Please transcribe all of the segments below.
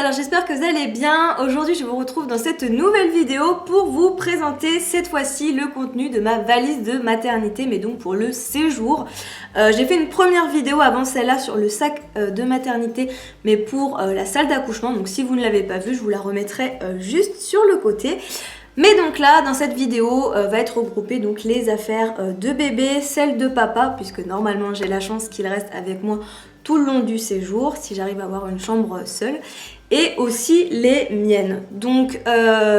alors j'espère que vous allez bien. Aujourd'hui je vous retrouve dans cette nouvelle vidéo pour vous présenter cette fois-ci le contenu de ma valise de maternité, mais donc pour le séjour. J'ai fait une première vidéo avant celle-là sur le sac de maternité, mais pour la salle d'accouchement, donc si vous ne l'avez pas vue, je vous la remettrai juste sur le côté. Mais donc là, dans cette vidéo, va être regroupé donc les affaires de bébé, celles de papa, puisque normalement j'ai la chance qu'il reste avec moi tout le long du séjour, si j'arrive à avoir une chambre seule, et aussi les miennes. Donc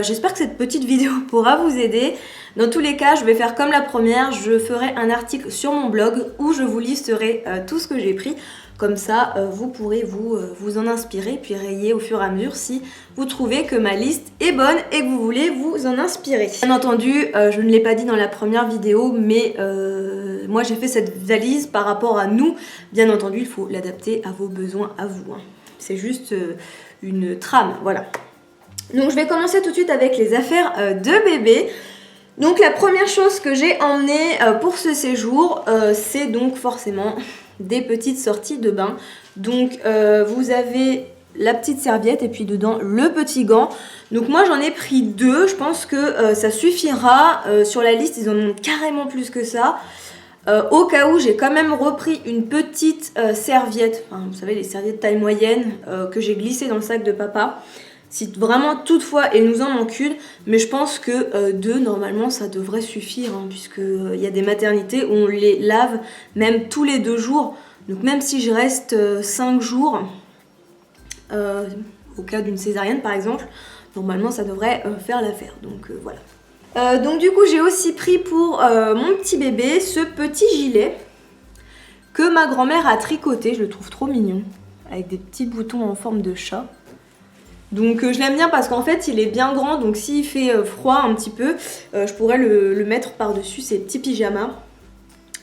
j'espère que cette petite vidéo pourra vous aider. Dans tous les cas, je vais faire comme la première, je ferai un article sur mon blog où je vous listerai tout ce que j'ai pris. Comme ça, vous pourrez vous en inspirer, puis rayer au fur et à mesure si vous trouvez que ma liste est bonne et que vous voulez vous en inspirer. Bien entendu, je ne l'ai pas dit dans la première vidéo, mais moi j'ai fait cette valise par rapport à nous. Bien entendu, il faut l'adapter à vos besoins, à vous. Hein. C'est juste une trame, voilà. Donc je vais commencer tout de suite avec les affaires de bébé. Donc la première chose que j'ai emmenée pour ce séjour, c'est donc forcément des petites sorties de bain. Donc vous avez la petite serviette et puis dedans le petit gant. Donc moi j'en ai pris deux, je pense que ça suffira. Sur la liste ils en ont carrément plus que ça. Au cas où j'ai quand même repris une petite serviette, enfin, vous savez les serviettes taille moyenne que j'ai glissées dans le sac de papa. Si vraiment toutefois il nous en manque une, mais je pense que deux normalement ça devrait suffire, hein, puisque y a des maternités où on les lave même tous les 2 jours. Donc même si je reste 5 jours, au cas d'une césarienne par exemple, normalement ça devrait faire l'affaire. Donc voilà. Donc du coup j'ai aussi pris pour mon petit bébé ce petit gilet que ma grand-mère a tricoté, je le trouve trop mignon, avec des petits boutons en forme de chat. Donc je l'aime bien parce qu'en fait il est bien grand, donc s'il fait froid un petit peu, je pourrais le mettre par-dessus ces petits pyjamas.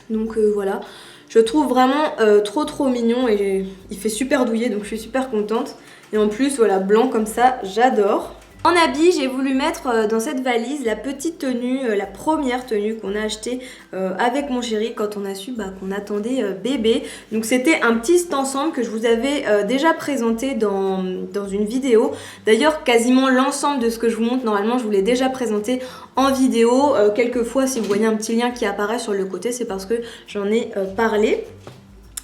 Donc voilà, je le trouve vraiment trop mignon et il fait super douillet, donc je suis super contente. Et en plus voilà, blanc comme ça, j'adore. En habit, j'ai voulu mettre dans cette valise la petite tenue, la première tenue qu'on a achetée avec mon chéri quand on a su qu'on attendait bébé. Donc c'était un petit ensemble que je vous avais déjà présenté dans une vidéo. D'ailleurs, quasiment l'ensemble de ce que je vous montre, normalement, je vous l'ai déjà présenté en vidéo. Quelquefois, si vous voyez un petit lien qui apparaît sur le côté, c'est parce que j'en ai parlé.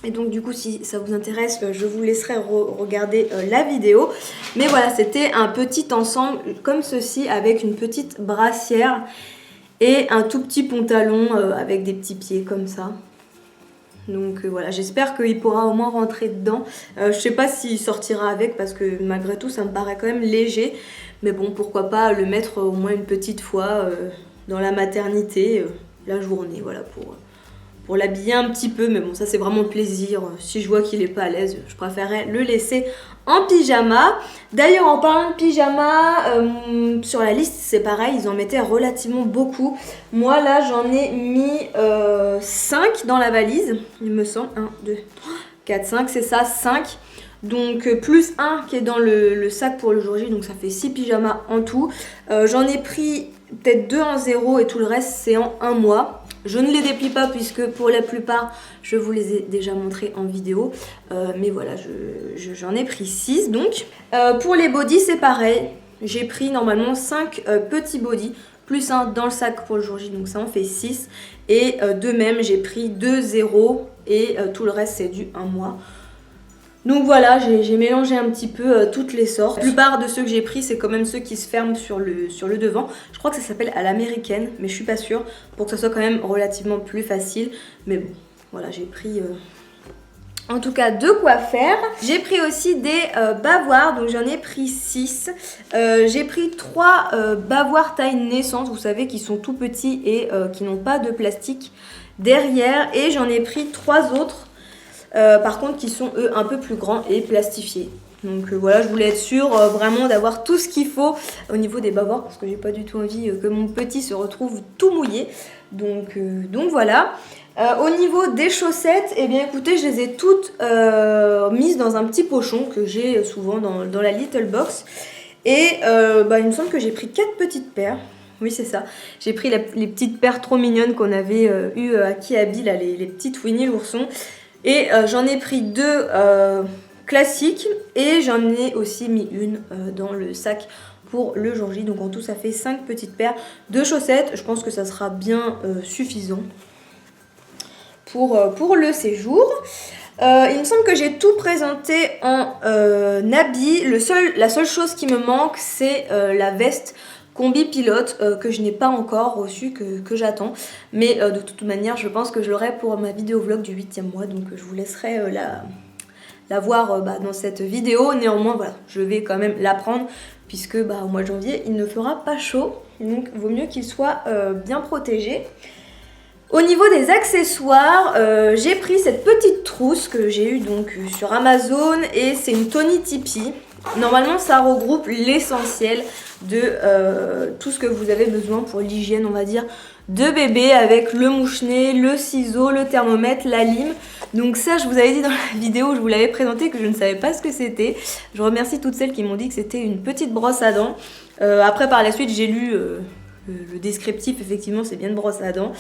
Et donc du coup si ça vous intéresse, je vous laisserai regarder la vidéo. Mais voilà, c'était un petit ensemble comme ceci avec une petite brassière et un tout petit pantalon avec des petits pieds comme ça. Donc voilà, j'espère qu'il pourra au moins rentrer dedans. Je sais pas s'il sortira avec parce que malgré tout ça me paraît quand même léger. Mais bon, pourquoi pas le mettre au moins une petite fois dans la maternité la journée, voilà, pour l'habiller un petit peu, mais bon ça c'est vraiment plaisir. Si je vois qu'il est pas à l'aise, je préférerais le laisser en pyjama. D'ailleurs en parlant de pyjama, sur la liste c'est pareil, ils en mettaient relativement beaucoup. Moi là j'en ai mis 5 dans la valise, il me semble, 1, 2, 3, 4, 5, c'est ça, 5. Donc plus 1 qui est dans le sac pour le jour J, donc ça fait 6 pyjamas en tout. J'en ai pris peut-être 2 en 0 et tout le reste c'est en 1 mois. Je ne les déplie pas puisque pour la plupart, je vous les ai déjà montrés en vidéo. Mais voilà, j'en ai pris 6 donc. Pour les bodys, c'est pareil. J'ai pris normalement 5 petits bodys, plus 1 dans le sac pour le jour J, donc ça en fait 6. Et de même, j'ai pris 2 0 et tout le reste, c'est du 1 mois. Donc voilà, j'ai mélangé un petit peu toutes les sortes. La plupart de ceux que j'ai pris, c'est quand même ceux qui se ferment sur le devant. Je crois que ça s'appelle à l'américaine, mais je suis pas sûre, pour que ça soit quand même relativement plus facile. Mais bon, voilà, j'ai pris en tout cas de quoi faire. J'ai pris aussi des bavoirs, donc j'en ai pris 6. J'ai pris 3 bavoirs taille naissance, vous savez, qui sont tout petits et qui n'ont pas de plastique derrière. Et j'en ai pris 3 autres. Par contre qui sont eux un peu plus grands et plastifiés. Donc voilà, je voulais être sûre vraiment d'avoir tout ce qu'il faut au niveau des bavoirs parce que j'ai pas du tout envie que mon petit se retrouve tout mouillé. Donc voilà. Au niveau des chaussettes, eh bien écoutez, je les ai toutes mises dans un petit pochon que j'ai souvent dans la little box. Et il me semble que j'ai pris 4 petites paires. Oui, c'est ça. J'ai pris les petites paires trop mignonnes qu'on avait eues à Kiabi, là, les petites Winnie l'ourson. Et j'en ai pris 2 classique et j'en ai aussi mis une dans le sac pour le jour J. Donc en tout ça fait 5 petites paires de chaussettes. Je pense que ça sera bien suffisant pour le séjour. Il me semble que j'ai tout présenté en habit. La seule chose qui me manque, c'est la veste combi pilote que je n'ai pas encore reçue, que j'attends. Mais de toute manière, je pense que je l'aurai pour ma vidéo vlog du 8e mois. Donc je vous laisserai la voir dans cette vidéo. Néanmoins, voilà, je vais quand même la prendre puisque au mois de janvier, il ne fera pas chaud. Donc vaut mieux qu'il soit bien protégé. Au niveau des accessoires, j'ai pris cette petite trousse que j'ai eue donc sur Amazon et c'est une Tony Tipi. Normalement ça regroupe l'essentiel de tout ce que vous avez besoin pour l'hygiène on va dire de bébé avec le mouche-nez, le ciseau, le thermomètre, la lime. Donc ça je vous avais dit dans la vidéo où je vous l'avais présenté que je ne savais pas ce que c'était. Je remercie toutes celles qui m'ont dit que c'était une petite brosse à dents. Après par la suite j'ai lu... le descriptif, effectivement, c'est bien une brosse à dents.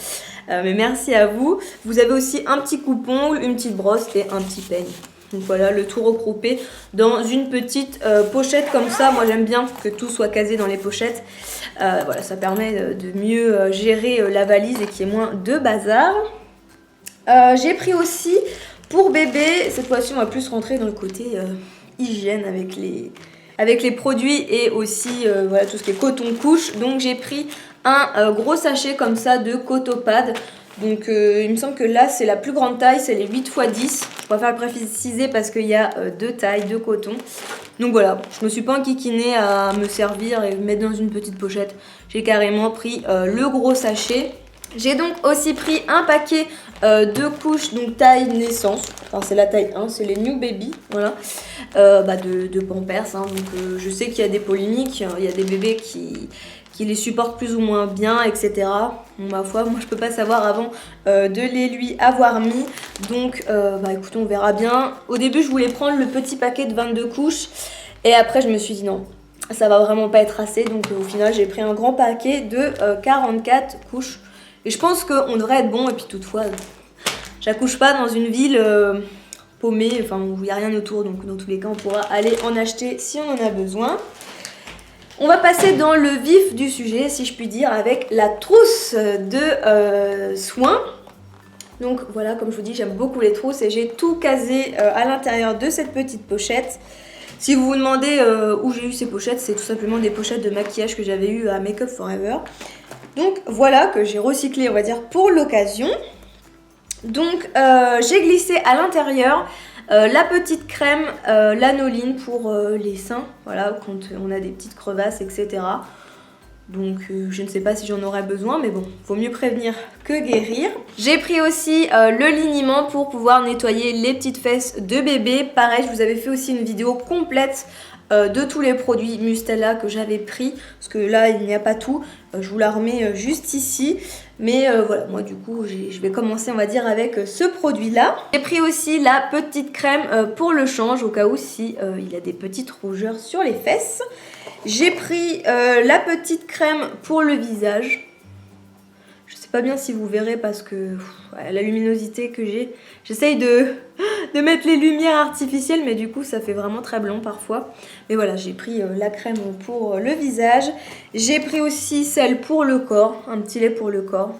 Mais merci à vous. Vous avez aussi un petit coupon, une petite brosse et un petit peigne. Donc voilà, le tout regroupé dans une petite pochette comme ça. Moi, j'aime bien que tout soit casé dans les pochettes. Voilà, ça permet de mieux gérer la valise et qu'il y ait moins de bazar. J'ai pris aussi pour bébé, cette fois-ci, on va plus rentrer dans le côté hygiène avec les produits et aussi voilà, tout ce qui est coton couche. Donc j'ai pris un gros sachet comme ça de Cotopad. Donc il me semble que là c'est la plus grande taille, c'est les 8 x 10. Je préfère le préciser parce qu'il y a deux tailles de coton. Donc voilà, je me suis pas enquiquinée à me servir et me mettre dans une petite pochette. J'ai carrément pris le gros sachet. J'ai donc aussi pris un paquet de couches, donc taille naissance. Enfin c'est la taille 1, c'est les New Baby, voilà. De Pampers, hein. Donc je sais qu'il y a des polémiques, il y a des bébés qui les supportent plus ou moins bien, etc. Bon, ma foi, moi je peux pas savoir avant de les lui avoir mis. Donc écoutez, on verra bien. Au début je voulais prendre le petit paquet de 22 couches et après je me suis dit non, ça va vraiment pas être assez. Donc au final j'ai pris un grand paquet de 44 couches. Et je pense qu'on devrait être bon. Et puis toutefois, j'accouche pas dans une ville paumée, enfin où il n'y a rien autour. Donc dans tous les cas, on pourra aller en acheter si on en a besoin. On va passer dans le vif du sujet, si je puis dire, avec la trousse de soins. Donc voilà, comme je vous dis, j'aime beaucoup les trousses et j'ai tout casé à l'intérieur de cette petite pochette. Si vous vous demandez où j'ai eu ces pochettes, c'est tout simplement des pochettes de maquillage que j'avais eu à Make Up Forever. Donc voilà, que j'ai recyclé on va dire pour l'occasion. Donc j'ai glissé à l'intérieur la petite crème lanoline pour les seins. Voilà, quand on a des petites crevasses etc. Donc je ne sais pas si j'en aurai besoin, mais bon, vaut mieux prévenir que guérir. J'ai pris aussi le liniment pour pouvoir nettoyer les petites fesses de bébé. Pareil, je vous avais fait aussi une vidéo complète de tous les produits Mustela que j'avais pris, parce que là il n'y a pas tout, je vous la remets juste ici. Mais voilà, moi du coup je vais commencer on va dire avec ce produit là. J'ai pris aussi la petite crème pour le change au cas où si il a des petites rougeurs sur les fesses. J'ai pris la petite crème pour le visage. Je sais pas bien si vous verrez parce que la luminosité que j'ai, j'essaye de mettre les lumières artificielles mais du coup ça fait vraiment très blanc parfois. Mais voilà, j'ai pris la crème pour le visage. J'ai pris aussi celle pour le corps, un petit lait pour le corps.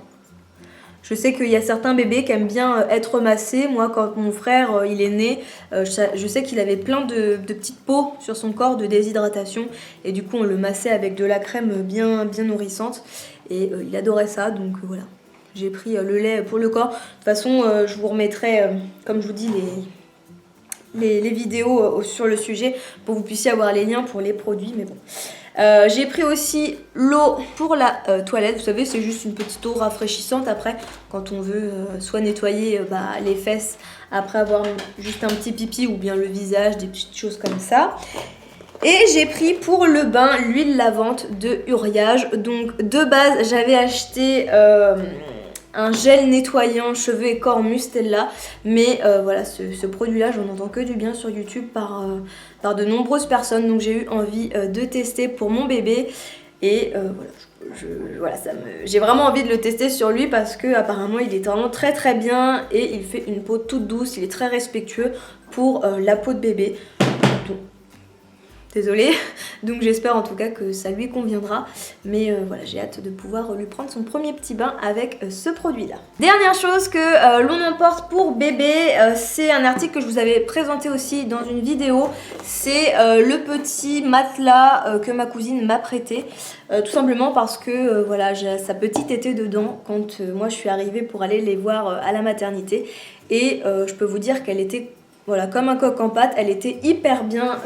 Je sais qu'il y a certains bébés qui aiment bien être massés. Moi, quand mon frère il est né, je sais qu'il avait plein de petites peaux sur son corps de déshydratation. Et du coup, on le massait avec de la crème bien nourrissante. Et il adorait ça, donc voilà. J'ai pris le lait pour le corps. De toute façon, je vous remettrai, comme je vous dis, les vidéos sur le sujet pour que vous puissiez avoir les liens pour les produits. Mais bon. J'ai pris aussi l'eau pour la toilette. Vous savez, c'est juste une petite eau rafraîchissante après quand on veut soit nettoyer les fesses après avoir juste un petit pipi ou bien le visage, des petites choses comme ça. Et j'ai pris pour le bain l'huile lavante de Uriage. Donc de base j'avais acheté un gel nettoyant cheveux et corps Mustela. Mais voilà, ce produit là j'en entends que du bien sur YouTube par de nombreuses personnes. Donc j'ai eu envie de tester pour mon bébé. Et voilà, j'ai vraiment envie de le tester sur lui parce que apparemment il est vraiment très bien et il fait une peau toute douce, il est très respectueux. pour la peau de bébé. Donc, désolée, donc j'espère en tout cas que ça lui conviendra, mais voilà, j'ai hâte de pouvoir lui prendre son premier petit bain avec ce produit là. Dernière chose que l'on emporte pour bébé, c'est un article que je vous avais présenté aussi dans une vidéo, c'est le petit matelas que ma cousine m'a prêté, tout simplement parce que voilà, sa petite était dedans quand moi je suis arrivée pour aller les voir à la maternité, et je peux vous dire qu'elle était voilà, comme un coq en pâte, elle était hyper bien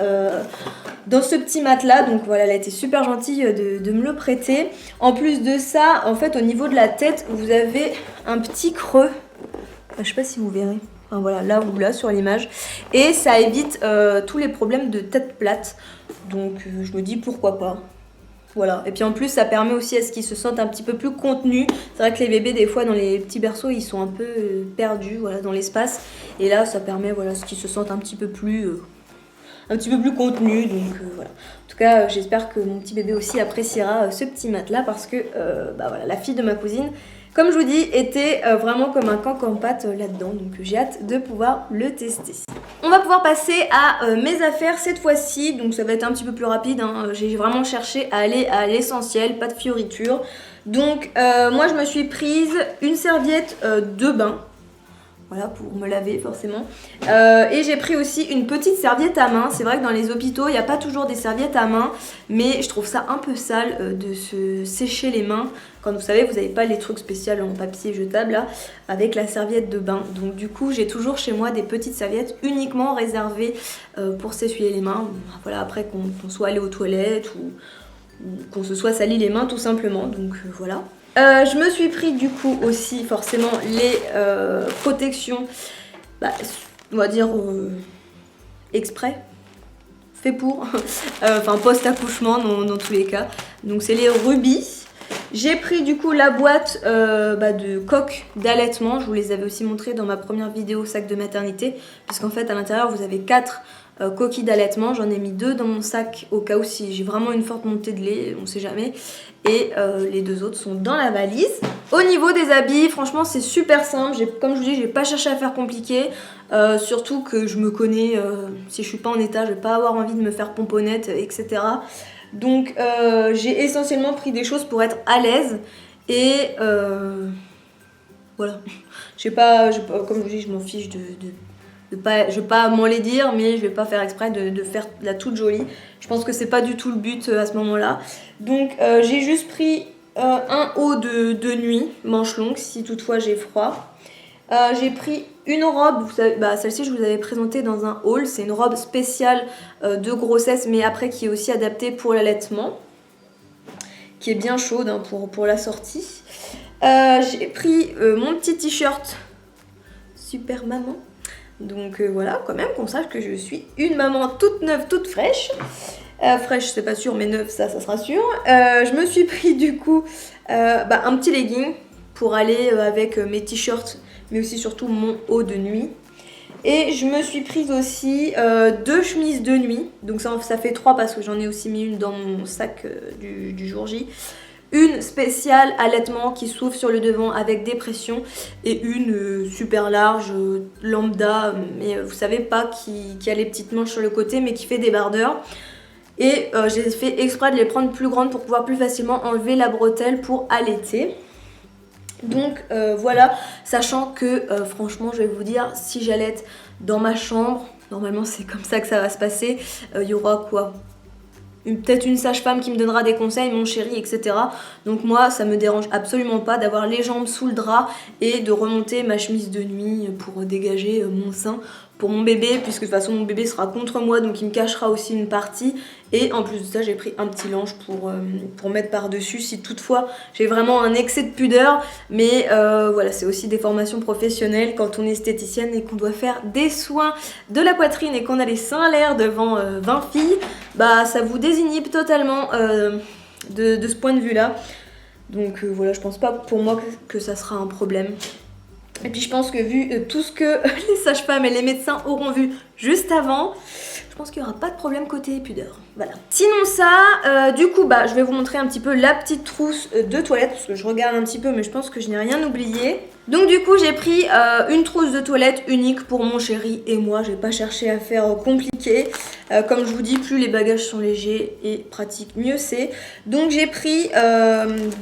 dans ce petit matelas, donc voilà, elle a été super gentille de me le prêter. En plus de ça, en fait, au niveau de la tête, vous avez un petit creux, je sais pas si vous verrez, enfin voilà, là ou là sur l'image, et ça évite tous les problèmes de tête plate, donc je me dis pourquoi pas. Voilà, et puis en plus ça permet aussi à ce qu'ils se sentent un petit peu plus contenus. C'est vrai que les bébés des fois dans les petits berceaux ils sont un peu perdus voilà, dans l'espace, et là ça permet voilà, à ce qu'ils se sentent un petit peu plus contenus, donc voilà. En tout cas j'espère que mon petit bébé aussi appréciera ce petit matelas, parce que bah, voilà, la fille de ma cousine, comme je vous dis, était vraiment comme un coq en pâte là-dedans, donc j'ai hâte de pouvoir le tester. On va pouvoir passer à mes affaires cette fois-ci, donc ça va être un petit peu plus rapide, hein. J'ai vraiment cherché à aller à l'essentiel, pas de fioritures. Donc moi je me suis prise une serviette de bain, voilà, pour me laver forcément, et j'ai pris aussi une petite serviette à main. C'est vrai que dans les hôpitaux il n'y a pas toujours des serviettes à main, mais je trouve ça un peu sale de se sécher les mains quand vous savez vous n'avez pas les trucs spéciaux en papier jetable là, avec la serviette de bain. Donc du coup j'ai toujours chez moi des petites serviettes uniquement réservées pour s'essuyer les mains, voilà, après qu'on soit allé aux toilettes ou qu'on se soit sali les mains tout simplement, donc voilà. Je me suis pris du coup aussi forcément les protections, bah, on va dire exprès, fait pour, enfin post-accouchement dans tous les cas. Donc c'est les rubis. J'ai pris du coup la boîte de coques d'allaitement, je vous les avais aussi montré dans ma première vidéo sac de maternité, puisqu'en fait à l'intérieur vous avez 4 coquilles d'allaitement. J'en ai mis 2 dans mon sac au cas où si j'ai vraiment une forte montée de lait, on sait jamais, et les 2 autres sont dans la valise. Au niveau des habits, franchement c'est super simple, comme je vous dis, j'ai pas cherché à faire compliqué, surtout que je me connais, si je suis pas en état, je vais pas avoir envie de me faire pomponnette, etc. Donc j'ai essentiellement pris des choses pour être à l'aise, et voilà, comme je vous dis, je m'en fiche je vais pas m'en les dire, mais je vais pas faire exprès de faire la toute jolie. Je pense que c'est pas du tout le but à ce moment là. Donc j'ai juste pris un haut de nuit, manche longue, si toutefois j'ai froid. J'ai pris une robe, vous savez, celle-ci je vous avais présentée dans un haul, c'est une robe spéciale de grossesse, mais après qui est aussi adaptée pour l'allaitement, qui est bien chaude hein, pour la sortie. J'ai pris mon petit t-shirt super maman. Donc voilà, quand même qu'on sache que je suis une maman toute neuve, toute fraîche. Fraîche, c'est pas sûr, mais neuve, ça sera sûr. Je me suis pris du coup un petit legging pour aller avec mes t-shirts, mais aussi surtout mon haut de nuit. Et je me suis prise aussi 2 chemises de nuit. Donc ça fait 3 parce que j'en ai aussi mis une dans mon sac du jour J. Une spéciale allaitement qui s'ouvre sur le devant avec des pressions, et une super large, lambda, mais vous savez pas, qui a les petites manches sur le côté mais qui fait débardeur. Et j'ai fait exprès de les prendre plus grandes pour pouvoir plus facilement enlever la bretelle pour allaiter. Donc voilà, sachant que franchement je vais vous dire, si j'allaite dans ma chambre, normalement c'est comme ça que ça va se passer, il y aura quoi, peut-être une sage-femme qui me donnera des conseils, mon chéri, etc. Donc moi, ça me dérange absolument pas d'avoir les jambes sous le drap et de remonter ma chemise de nuit pour dégager mon sein pour mon bébé, puisque de toute façon mon bébé sera contre moi, donc il me cachera aussi une partie. Et en plus de ça, j'ai pris un petit linge pour mettre par-dessus si toutefois j'ai vraiment un excès de pudeur. Mais voilà, c'est aussi des formations professionnelles quand on est esthéticienne et qu'on doit faire des soins de la poitrine et qu'on a les seins à l'air devant 20 filles, bah ça vous désinhibe totalement de ce point de vue-là. Donc voilà, je pense pas pour moi que ça sera un problème. Et puis je pense que vu tout ce que les sages-femmes et les médecins auront vu juste avant. Je pense qu'il n'y aura pas de problème côté pudeur. Voilà. Sinon ça, du coup, je vais vous montrer un petit peu la petite trousse de toilette. Parce que je regarde un petit peu, mais je pense que je n'ai rien oublié. Donc du coup, j'ai pris une trousse de toilette unique pour mon chéri et moi. J'ai pas cherché à faire compliqué. Comme je vous dis, plus les bagages sont légers et pratiques, mieux c'est. Donc j'ai pris 2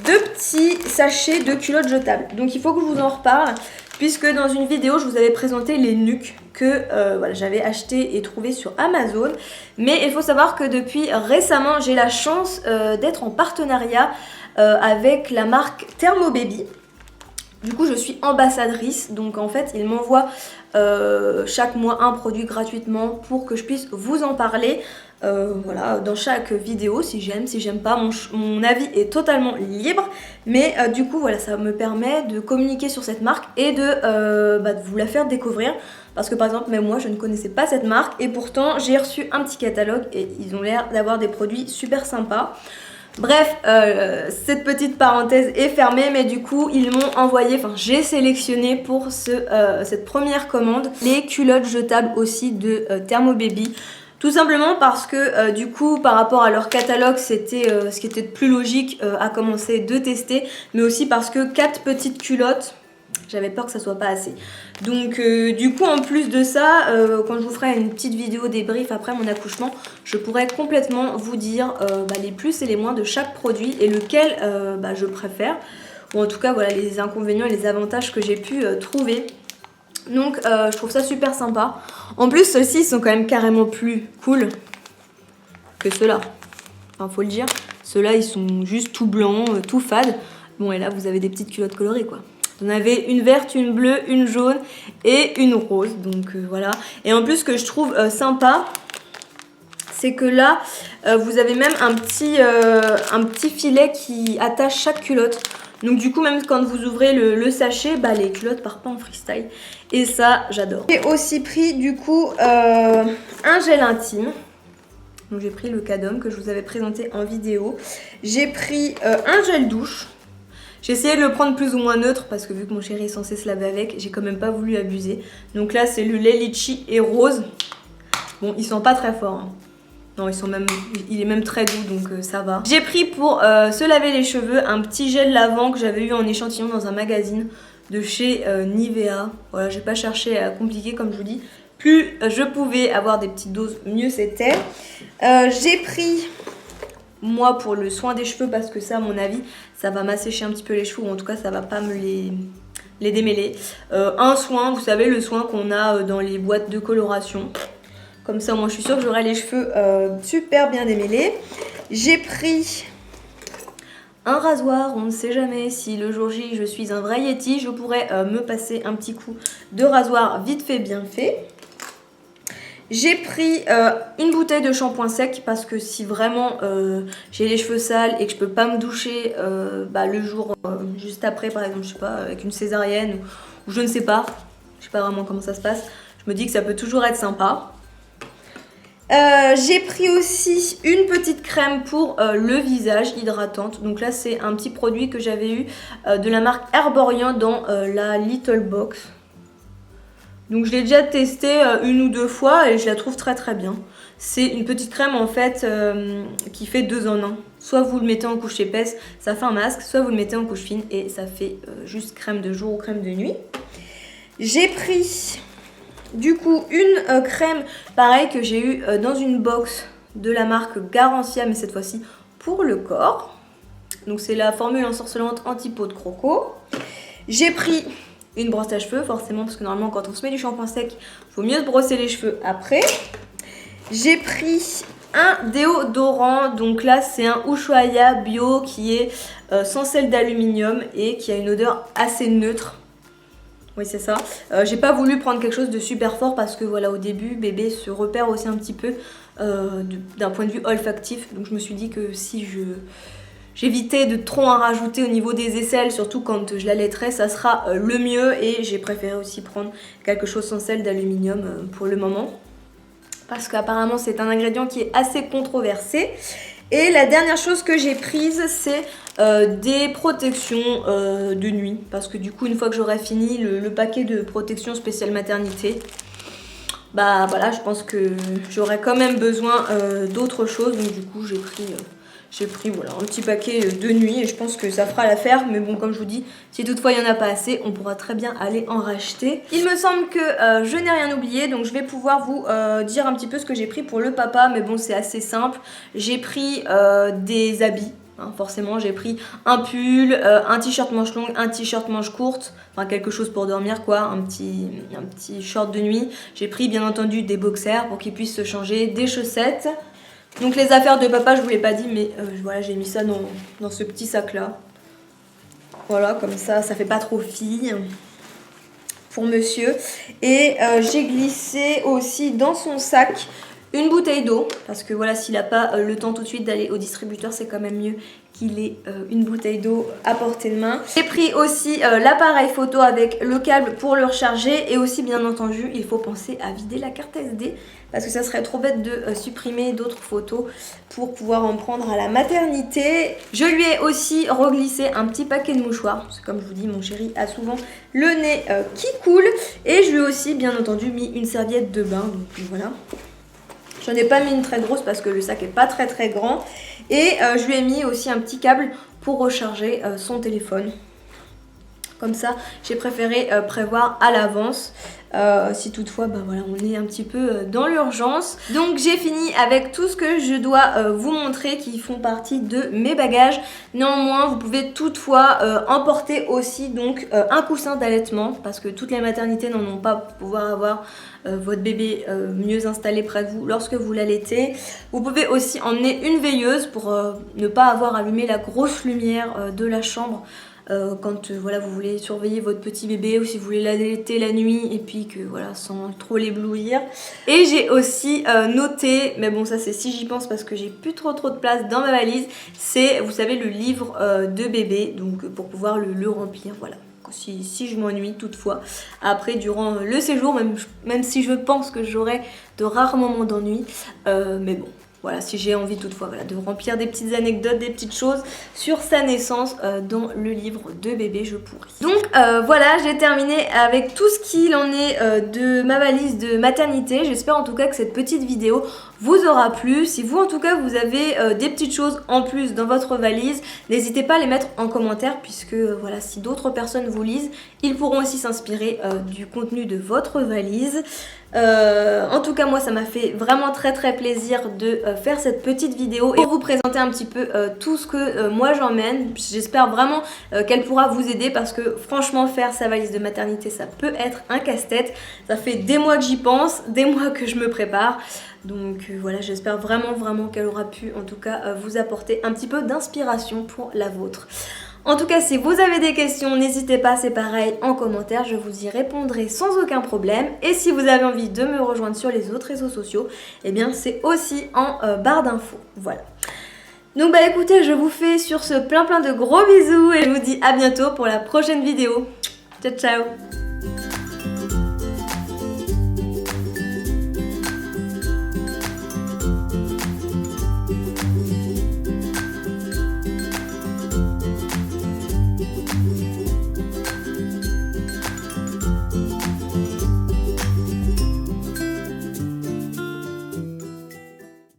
petits sachets de culottes jetables. Donc il faut que je vous en reparle. Puisque dans une vidéo, je vous avais présenté les nuques que voilà, j'avais acheté et trouvé sur Amazon. Mais il faut savoir que depuis récemment, j'ai la chance d'être en partenariat avec la marque Thermobaby. Du coup, je suis ambassadrice. Donc en fait, ils m'envoient chaque mois un produit gratuitement pour que je puisse vous en parler. Voilà, dans chaque vidéo, si j'aime pas, mon avis est totalement libre, mais du coup voilà, ça me permet de communiquer sur cette marque et de vous la faire découvrir, parce que par exemple même moi je ne connaissais pas cette marque et pourtant j'ai reçu un petit catalogue et ils ont l'air d'avoir des produits super sympas. Bref, cette petite parenthèse est fermée, mais du coup ils m'ont envoyé, enfin j'ai sélectionné pour cette première commande les culottes jetables aussi de Thermobaby. Tout simplement parce que du coup par rapport à leur catalogue c'était ce qui était de plus logique à commencer de tester, mais aussi parce que 4 petites culottes, j'avais peur que ça soit pas assez. Donc du coup en plus de ça, quand je vous ferai une petite vidéo débrief après mon accouchement, je pourrai complètement vous dire les plus et les moins de chaque produit et lequel je préfère, ou en tout cas voilà les inconvénients et les avantages que j'ai pu trouver. Donc je trouve ça super sympa. En plus ceux-ci sont quand même carrément plus cool que ceux-là. Enfin faut le dire. Ceux-là ils sont juste tout blancs, tout fades. Bon et là vous avez des petites culottes colorées quoi. Vous en avez une verte, une bleue, une jaune et une rose. Donc voilà. Et en plus ce que je trouve sympa, c'est que là vous avez même un petit filet qui attache chaque culotte. Donc du coup même quand vous ouvrez le sachet, les culottes partent pas en freestyle. Et ça j'adore. J'ai aussi pris du coup un gel intime. Donc j'ai pris le Cadom que je vous avais présenté en vidéo. J'ai pris un gel douche. J'ai essayé de le prendre plus ou moins neutre parce que vu que mon chéri est censé se laver avec, j'ai quand même pas voulu abuser. Donc là c'est le lait litchi et rose. Bon il sent pas très fort hein. Non, il est même très doux, donc ça va. J'ai pris pour se laver les cheveux un petit gel lavant que j'avais eu en échantillon dans un magazine de chez Nivea. Voilà, j'ai pas cherché à compliquer comme je vous dis. Plus je pouvais avoir des petites doses, mieux c'était. J'ai pris, moi, pour le soin des cheveux, parce que ça, à mon avis, ça va m'assécher un petit peu les cheveux, ou en tout cas, ça va pas me les démêler. Un soin, vous savez, le soin qu'on a dans les boîtes de coloration. Comme ça, moi, je suis sûre que j'aurai les cheveux super bien démêlés. J'ai pris un rasoir. On ne sait jamais si le jour J, je suis un vrai Yeti. Je pourrais me passer un petit coup de rasoir vite fait, bien fait. J'ai pris une bouteille de shampoing sec parce que si vraiment j'ai les cheveux sales et que je peux pas me doucher le jour juste après, par exemple, je sais pas, avec une césarienne ou je ne sais pas vraiment comment ça se passe. Je me dis que ça peut toujours être sympa. J'ai pris aussi une petite crème pour le visage hydratante. Donc là c'est un petit produit que j'avais eu de la marque Herborian dans la Little Box. Donc je l'ai déjà testé une ou deux fois et je la trouve très très bien. C'est une petite crème en fait qui fait 2 en 1. Soit vous le mettez en couche épaisse, ça fait un masque, soit vous le mettez en couche fine et ça fait juste crème de jour ou crème de nuit. J'ai pris du coup une crème pareil que j'ai eu dans une box de la marque Garancia, mais cette fois-ci pour le corps. Donc c'est la formule ensorcelante anti-peau de croco. J'ai pris une brosse à cheveux forcément parce que normalement quand on se met du shampoing sec, il faut mieux se brosser les cheveux après. J'ai pris un déodorant, donc là c'est un Ushuaïa bio qui est sans sel d'aluminium et qui a une odeur assez neutre. Oui c'est ça. J'ai pas voulu prendre quelque chose de super fort parce que voilà au début bébé se repère aussi un petit peu d'un point de vue olfactif. Donc je me suis dit que si j'évitais de trop en rajouter au niveau des aisselles, surtout quand je l'allaiterai, ça sera le mieux. Et j'ai préféré aussi prendre quelque chose sans sel d'aluminium pour le moment. Parce qu'apparemment c'est un ingrédient qui est assez controversé. Et la dernière chose que j'ai prise, c'est des protections de nuit. Parce que du coup, une fois que j'aurai fini le paquet de protection spéciale maternité, bah voilà, je pense que j'aurais quand même besoin d'autre chose. Donc du coup j'ai pris voilà, un petit paquet de nuit et je pense que ça fera l'affaire. Mais bon, comme je vous dis, si toutefois il n'y en a pas assez, on pourra très bien aller en racheter. Il me semble que je n'ai rien oublié, donc je vais pouvoir vous dire un petit peu ce que j'ai pris pour le papa. Mais bon, c'est assez simple. J'ai pris des habits. Hein, forcément, j'ai pris un pull, un t-shirt manche longue, un t-shirt manche courte, enfin quelque chose pour dormir quoi, un petit short de nuit. J'ai pris bien entendu des boxers pour qu'ils puissent se changer, des chaussettes. Donc les affaires de papa, je vous l'ai pas dit, mais voilà, j'ai mis ça dans ce petit sac là. Voilà, comme ça fait pas trop fille pour monsieur. Et j'ai glissé aussi dans son sac une bouteille d'eau, parce que voilà, s'il n'a pas le temps tout de suite d'aller au distributeur, c'est quand même mieux qu'il ait une bouteille d'eau à portée de main. J'ai pris aussi l'appareil photo avec le câble pour le recharger, et aussi bien entendu, il faut penser à vider la carte SD, parce que ça serait trop bête de supprimer d'autres photos pour pouvoir en prendre à la maternité. Je lui ai aussi reglissé un petit paquet de mouchoirs, parce que comme je vous dis, mon chéri a souvent le nez qui coule, et je lui ai aussi bien entendu mis une serviette de bain, donc voilà. J'en ai pas mis une très grosse parce que le sac est pas très grand. Et je lui ai mis aussi un petit câble pour recharger son téléphone. Comme ça, j'ai préféré prévoir à l'avance. Si toutefois, bah voilà, on est un petit peu dans l'urgence. Donc j'ai fini avec tout ce que je dois vous montrer qui font partie de mes bagages. Néanmoins, vous pouvez toutefois emporter aussi donc un coussin d'allaitement, parce que toutes les maternités n'en ont pas pour pouvoir avoir votre bébé mieux installé près de vous lorsque vous l'allaitez. Vous pouvez aussi emmener une veilleuse pour ne pas avoir allumé la grosse lumière de la chambre quand voilà, vous voulez surveiller votre petit bébé, ou si vous voulez l'allaiter la nuit et puis que voilà, sans trop l'éblouir. Et j'ai aussi noté, mais bon ça c'est si j'y pense parce que j'ai plus trop de place dans ma valise, c'est, vous savez, le livre de bébé, donc pour pouvoir le remplir, voilà. Si je m'ennuie toutefois après durant le séjour, même si je pense que j'aurai de rares moments d'ennui, mais bon. Voilà, si j'ai envie toutefois voilà, de remplir des petites anecdotes, des petites choses sur sa naissance dans le livre de bébé, je pourrais. Donc voilà, j'ai terminé avec tout ce qu'il en est de ma valise de maternité. J'espère en tout cas que cette petite vidéo vous aura plu. Si vous en tout cas vous avez des petites choses en plus dans votre valise, n'hésitez pas à les mettre en commentaire, puisque voilà, si d'autres personnes vous lisent, ils pourront aussi s'inspirer du contenu de votre valise. En tout cas moi ça m'a fait vraiment très plaisir de faire cette petite vidéo et pour vous présenter un petit peu tout ce que moi j'emmène. J'espère vraiment qu'elle pourra vous aider, parce que franchement faire sa valise de maternité ça peut être un casse-tête. Ça fait des mois que j'y pense, des mois que je me prépare. Donc voilà, j'espère vraiment qu'elle aura pu en tout cas vous apporter un petit peu d'inspiration pour la vôtre. En tout cas, si vous avez des questions, n'hésitez pas, c'est pareil, en commentaire, je vous y répondrai sans aucun problème. Et si vous avez envie de me rejoindre sur les autres réseaux sociaux, eh bien c'est aussi en barre d'infos. Voilà. Donc bah écoutez, je vous fais sur ce plein de gros bisous et je vous dis à bientôt pour la prochaine vidéo. Ciao ciao.